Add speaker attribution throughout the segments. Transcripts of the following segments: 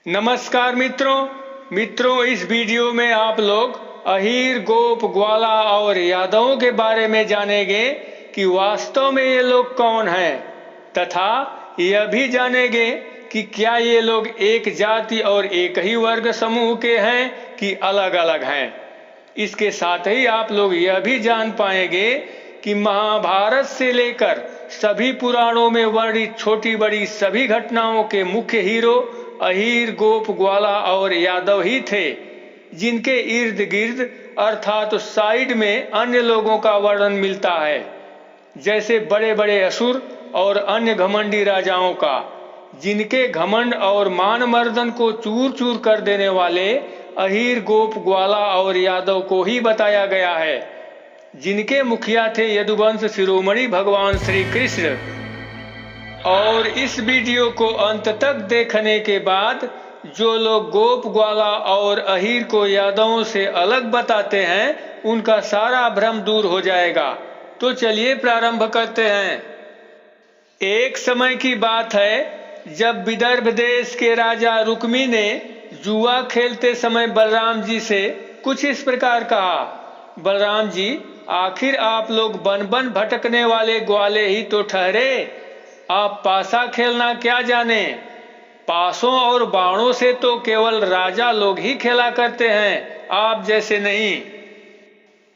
Speaker 1: नमस्कार मित्रों इस वीडियो में आप लोग अहीर, गोप, ग्वाला और यादवों के बारे में जानेंगे कि वास्तव में ये लोग कौन हैं, तथा यह भी जानेंगे कि क्या ये लोग एक जाति और एक ही वर्ग समूह के हैं कि अलग अलग हैं। इसके साथ ही आप लोग यह भी जान पाएंगे कि महाभारत से लेकर सभी पुराणों में वर्णित छोटी बड़ी सभी घटनाओं के मुख्य हीरो अहीर, गोप, ग्वाला और यादव ही थे, जिनके इर्द गिर्द अर्थात साइड में अन्य लोगों का वर्णन मिलता है, जैसे बड़े बड़े असुर और अन्य घमंडी राजाओं का, जिनके घमंड और मान मर्दन को चूर चूर कर देने वाले अहीर, गोप, ग्वाला और यादव को ही बताया गया है, जिनके मुखिया थे यदुवंश शिरोमणि भगवान श्री कृष्ण। और इस वीडियो को अंत तक देखने के बाद जो लोग गोप, ग्वाला और अहीर को यादवों से अलग बताते हैं, उनका सारा भ्रम दूर हो जाएगा। तो चलिए प्रारंभ करते हैं। एक समय की बात है जब विदर्भ देश के राजा रुक्मी ने जुआ खेलते समय बलराम जी से कुछ इस प्रकार कहा, बलराम जी, आखिर आप लोग बन बन भटकने वाले ग्वाले ही तो ठहरे, आप पासा खेलना क्या जाने। पासों और बाणों से तो केवल राजा लोग ही खेला करते हैं, आप जैसे नहीं।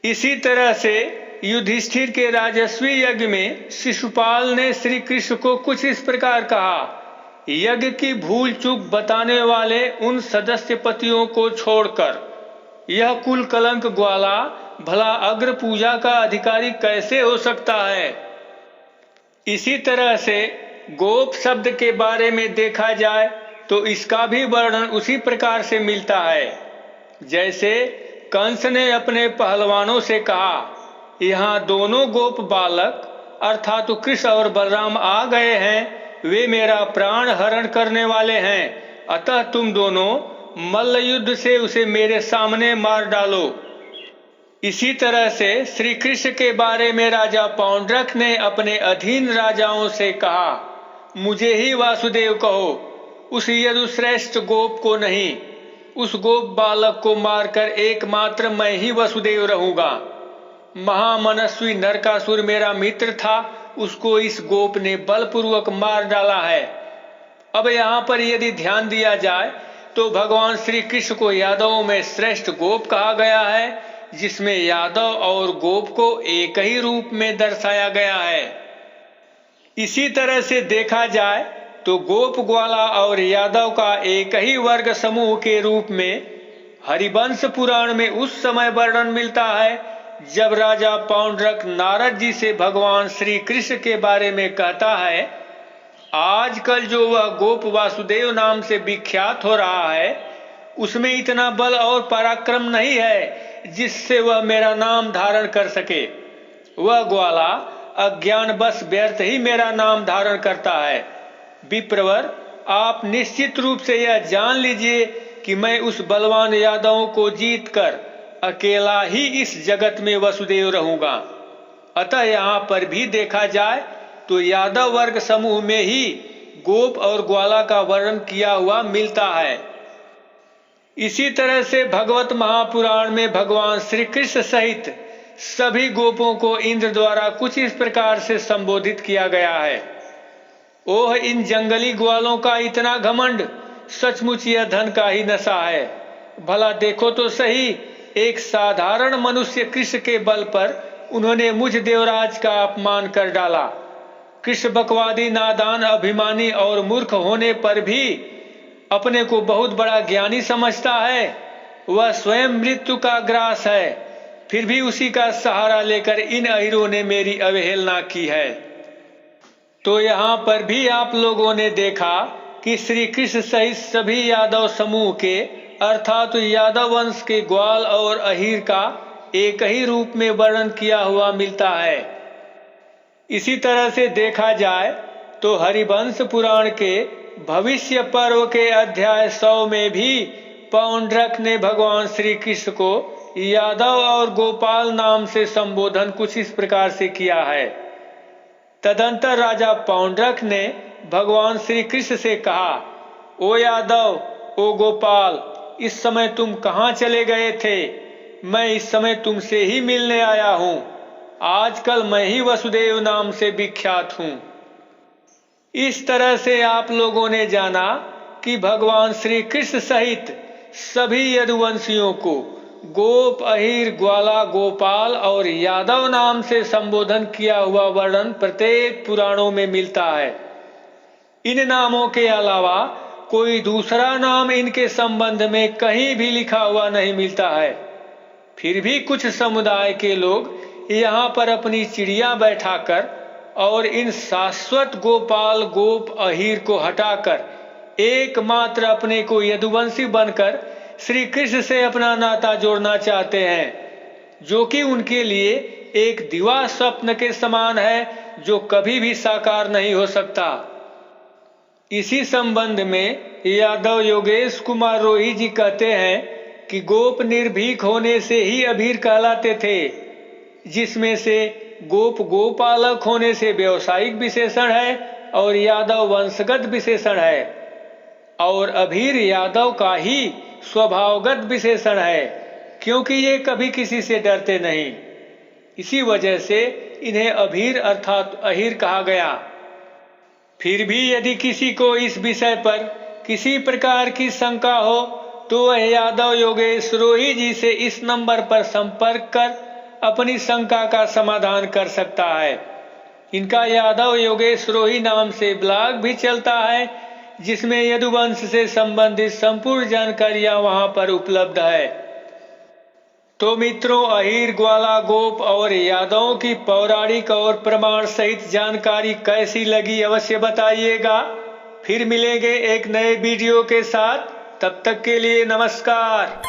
Speaker 1: इसी तरह से युधिष्ठिर के राजस्वी यज्ञ में शिशुपाल ने श्री कृष्ण को कुछ इस प्रकार कहा, यज्ञ की भूल चूक बताने वाले उन सदस्यपतियों को छोड़कर यह कुल कलंक ग्वाला भला अग्र पूजा का अधिकारी कैसे हो सकता है। इसी तरह से गोप शब्द के बारे में देखा जाए तो इसका भी वर्णन उसी प्रकार से मिलता है, जैसे कंस ने अपने पहलवानों से कहा, यहाँ दोनों गोप बालक अर्थात कृष्ण और बलराम आ गए हैं, वे मेरा प्राण हरण करने वाले हैं, अतः तुम दोनों मल्ल युद्ध से उसे मेरे सामने मार डालो। इसी तरह से श्री कृष्ण के बारे में राजा पौंड्रक ने अपने अधीन राजाओं से कहा, मुझे ही वासुदेव कहो, उस यदुश्रेष्ठ गोप को नहीं, उस गोप बालक को मारकर एकमात्र मैं ही वसुदेव रहूंगा। महामनस्वी नरकासुर मेरा मित्र था, उसको इस गोप ने बलपूर्वक मार डाला है। अब यहाँ पर यदि ध्यान दिया जाए तो भगवान श्री कृष्ण को यादवों में श्रेष्ठ गोप कहा गया है, जिसमें यादव और गोप को एक ही रूप में दर्शाया गया है। इसी तरह से देखा जाए तो गोप, ग्वाला और यादव का एक ही वर्ग समूह के रूप में हरिवंश पुराण में उस समय वर्णन मिलता है जब राजा पौंड्रक नारद जी से भगवान श्री कृष्ण के बारे में कहता है, आजकल जो वह गोप वासुदेव नाम से विख्यात हो रहा है, उसमें इतना बल और पराक्रम नहीं है जिससे वह मेरा नाम धारण कर सके। वह ग्वाला अज्ञानवश व्यर्थ ही मेरा नाम धारण करता है। विप्रवर, आप निश्चित रूप से यह जान लीजिए कि मैं उस बलवान यादवों को जीतकर अकेला ही इस जगत में वसुदेव रहूंगा। अतः यहाँ पर भी देखा जाए तो यादव वर्ग समूह में ही गोप और ग्वाला का वर्णन किया हुआ मिलता है। इसी तरह से भगवत महापुराण में भगवान श्री कृष्ण सहित सभी गोपों को इंद्र द्वारा कुछ इस प्रकार से संबोधित किया गया है, ओह इन जंगली ग्वालों का इतना घमंड, सचमुच यह धन का ही नशा है। भला देखो तो सही, एक साधारण मनुष्य कृष्ण के बल पर उन्होंने मुझ देवराज का अपमान कर डाला। कृष्ण बकवादी, नादान, अभिमानी और मूर्ख होने पर भी अपने को बहुत बड़ा ज्ञानी समझता है। वह स्वयं मृत्यु का ग्रास है, फिर भी उसी का सहारा लेकर इन अहीरों ने मेरी अवहेलना की है। तो यहाँ पर भी आप लोगों ने देखा कि श्री कृष्ण सहित सभी यादव समूह के अर्थात यादव वंश के ग्वाल और अहीर का एक ही रूप में वर्णन किया हुआ मिलता है। इसी तरह से देखा जाए तो हरिवंश पुराण के भविष्य पर्व के अध्याय 100 में भी पौंड्रक ने भगवान श्री कृष्ण को यादव और गोपाल नाम से संबोधन कुछ इस प्रकार से किया है। तदंतर राजा पौंड्रक ने भगवान श्री कृष्ण से कहा, ओ यादव, ओ गोपाल, इस समय तुम कहाँ चले गए थे? मैं इस समय तुमसे ही मिलने आया हूँ। आजकल मैं ही वसुदेव नाम से विख्यात हूँ। इस तरह से आप लोगों ने जाना कि भगवान श्री कृष्ण सहित सभी यदुवंशियों को गोप, अहीर, ग्वाला, गोपाल और यादव नाम से संबोधन किया हुआ वर्णन प्रत्येक पुराणों में मिलता है। इन नामों के अलावा कोई दूसरा नाम इनके संबंध में कहीं भी लिखा हुआ नहीं मिलता है। फिर भी कुछ समुदाय के लोग यहाँ पर अपनी चिड़िया बैठाकर और इन शाश्वत गोपाल, गोप, अहीर को हटाकर एकमात्र अपने को यदुवंशी बनकर श्री कृष्ण से अपना नाता जोड़ना चाहते हैं, जो कि उनके लिए एक दिवा स्वप्न के समान है जो कभी भी साकार नहीं हो सकता। इसी संबंध में यादव योगेश कुमार रोही जी कहते हैं कि गोप निर्भीक होने से ही अभीर कहलाते थे, जिसमें से गोप गोपालक होने से व्यवसायिक विशेषण है और यादव वंशगत विशेषण है, और अभीर यादव का ही स्वभावगत विशेषण है, क्योंकि ये कभी किसी से डरते नहीं। इसी वजह से इन्हें अभीर अर्थात अहीर कहा गया। फिर भी यदि किसी को इस विषय पर किसी प्रकार की शंका हो तो वह यादव योगेश रोही जी से इस नंबर पर संपर्क कर अपनी शंका का समाधान कर सकता है। इनका यादव योगेश रोही नाम से ब्लॉग भी चलता है, जिसमें यदुवंश से संबंधित संपूर्ण जानकारियां वहां पर उपलब्ध है। तो मित्रों, अहीर, ग्वाला, गोप और यादवों की पौराणिक और प्रमाण सहित जानकारी कैसी लगी अवश्य बताइएगा। फिर मिलेंगे एक नए वीडियो के साथ। तब तक के लिए नमस्कार।